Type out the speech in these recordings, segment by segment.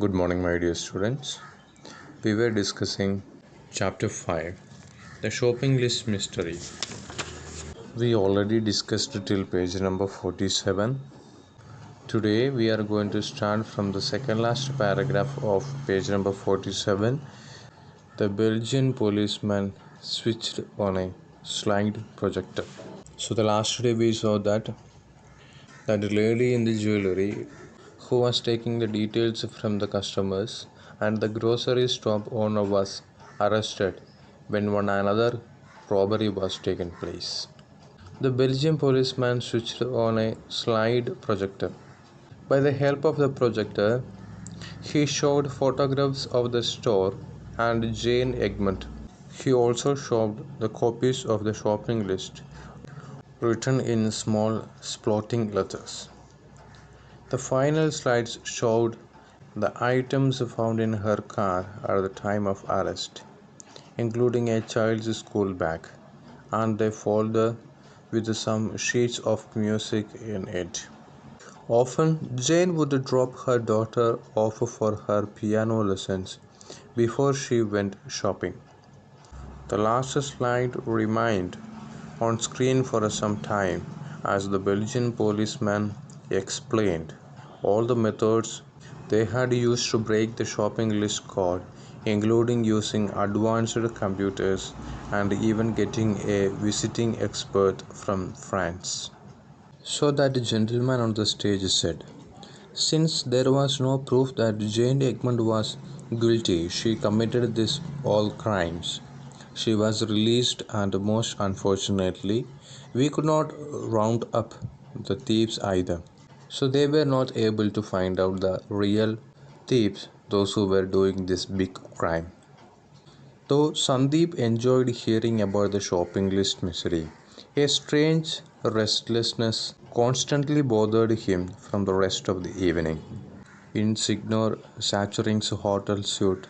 Good morning, my dear students. We were discussing chapter 5, the shopping list mystery. We already discussed till page number 47. Today, we are going to start from the second last paragraph of page number 47. The Belgian policeman switched on a slide projector. So, the last day we saw that lady in the jewelry who was taking the details from the customers and the grocery shop owner was arrested when one another robbery was taken place. The Belgian policeman switched on a slide projector. By the help of the projector, he showed photographs of the store and Jane Egmont. He also showed the copies of the shopping list written in small spotting letters. The final slides showed the items found in her car at the time of arrest, including a child's school bag and a folder with some sheets of music in it. Often, Jane would drop her daughter off for her piano lessons before she went shopping. The last slide remained on screen for some time as the Belgian policeman explained all the methods they had used to break the shopping list code, including using advanced computers and even getting a visiting expert from France. So that gentleman on the stage said, since there was no proof that Jane Egmont was guilty, she committed these all crimes. She was released, and most unfortunately, we could not round up the thieves either. So they were not able to find out the real thieves, those who were doing this big crime. Though Sandeep enjoyed hearing about the shopping list misery, a strange restlessness constantly bothered him from the rest of the evening. In Signor Sachurin's hotel suite,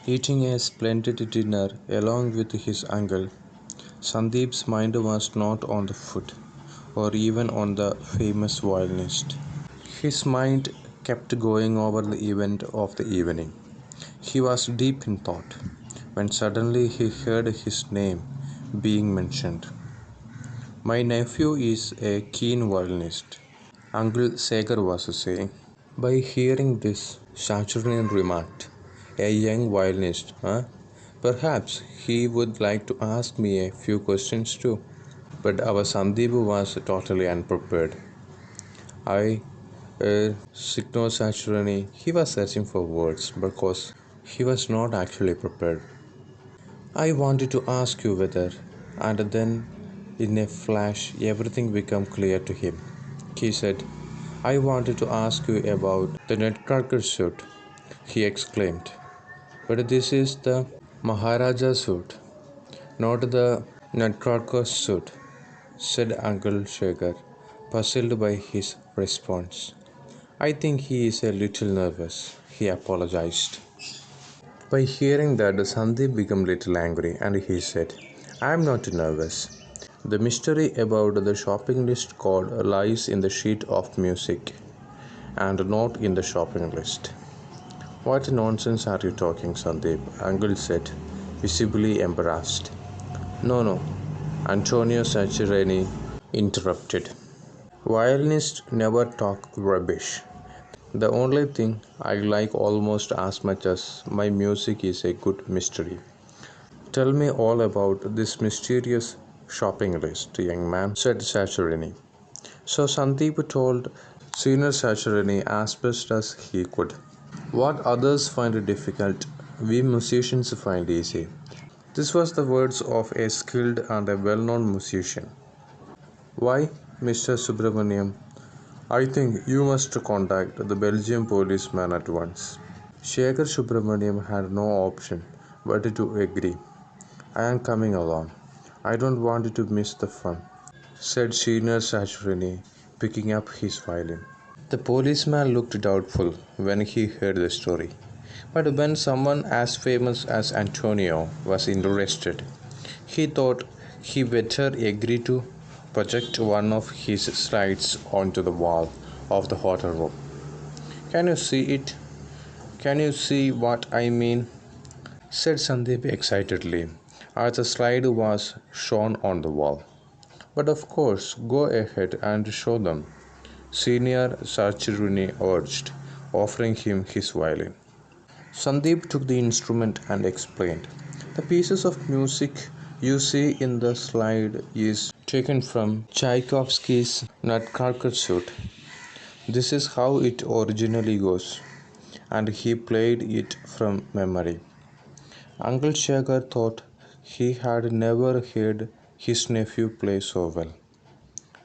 eating a splendid dinner along with his uncle, Sandeep's mind was not on the food or even on the famous violinist. His mind kept going over the event of the evening. He was deep in thought when suddenly he heard his name being mentioned. My nephew is a keen violinist, Uncle Sagar was saying. By hearing this, Saturnian remarked, a young violinist, huh? Perhaps he would like to ask me a few questions too. But our Sandeep was totally unprepared. I, Signor Saturni, he was searching for words because he was not actually prepared. I wanted to ask you whether, and then in a flash everything became clear to him. He said, I wanted to ask you about the Nutcracker suit, he exclaimed. But this is the Maharaja suit, not the Nutcracker suit, said Uncle Shaker, puzzled by his response. I think he is a little nervous, he apologized. By hearing that, Sandeep became a little angry and he said, I am not nervous. The mystery about the shopping list code lies in the sheet of music and not in the shopping list. What nonsense are you talking, Sandeep? Uncle said, visibly embarrassed. No, Antonio Sacchireni interrupted. Violinists never talk rubbish. The only thing I like almost as much as my music is a good mystery. Tell me all about this mysterious shopping list, young man, said Sacchirini. So Sandeep told Senior Sacchirini as best as he could. What others find difficult, we musicians find easy. This was the words of a skilled and a well-known musician. Why, Mr. Subramaniam, I think you must contact the Belgian policeman at once. Shekhar Subramaniam had no option but to agree. I am coming along. I don't want to miss the fun, said Senior Sachurini, picking up his violin. The policeman looked doubtful when he heard the story. But when someone as famous as Antonio was interested, he thought he better agree to project one of his slides onto the wall of the hotel room. Can you see it? Can you see what I mean? Said Sandeep excitedly, as the slide was shown on the wall. But of course, go ahead and show them, Senior Sarchiruni urged, offering him his violin. Sandeep took the instrument and explained. The pieces of music you see in the slide is taken from Tchaikovsky's Nutcracker suite. This is how it originally goes, and he played it from memory. Uncle Shagar thought he had never heard his nephew play so well.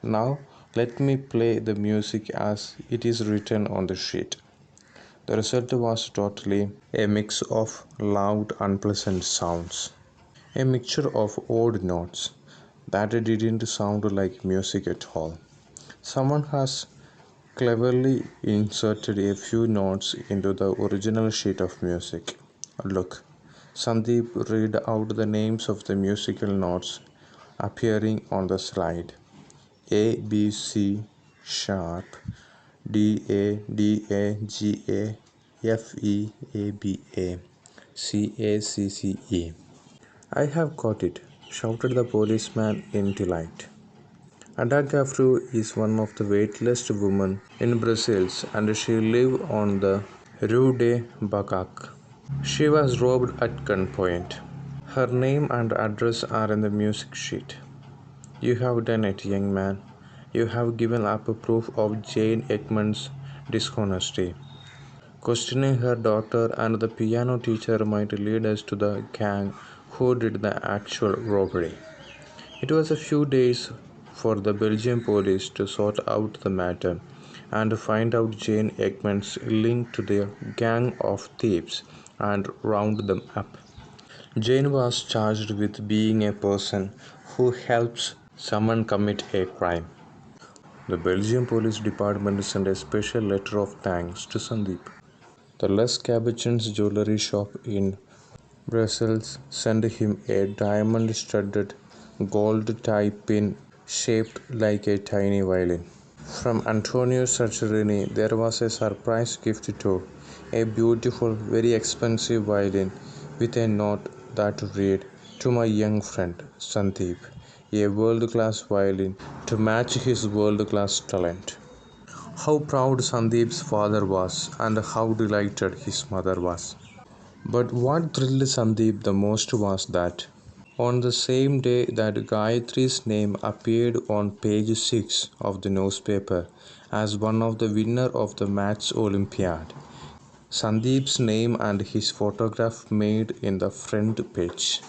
Now let me play the music as it is written on the sheet. The result was totally a mix of loud, unpleasant sounds, a mixture of odd notes that didn't sound like music at all. Someone has cleverly inserted a few notes into the original sheet of music. Look, Sandeep read out the names of the musical notes appearing on the slide. A, B, C, sharp, D, A, D, A, G, A, F, E, A, B, A, C, A, C, C, E. I have got it, shouted the policeman in delight. Ada Gavru is one of the wealthiest women in Brussels and she lived on the Rue de Bacac. She was robbed at gunpoint. Her name and address are in the music sheet. You have done it, young man. You have given up a proof of Jane Ekman's dishonesty. Questioning her daughter and the piano teacher might lead us to the gang who did the actual robbery. It was a few days for the Belgian police to sort out the matter and find out Jane Ekman's link to the gang of thieves and round them up. Jane was charged with being a person who helps someone commit a crime. The Belgian Police Department sent a special letter of thanks to Sandeep. The Les Cabochons jewelry shop in Brussels sent him a diamond-studded gold tie pin shaped like a tiny violin. From Antonio Sarcerini, there was a surprise gift too, a beautiful, very expensive violin with a note that read, "To my young friend, Sandeep," a world-class violin to match his world-class talent. How proud Sandeep's father was and how delighted his mother was. But what thrilled Sandeep the most was that on the same day that Gayatri's name appeared on page 6 of the newspaper as one of the winner of the Maths Olympiad, Sandeep's name and his photograph made in the front page.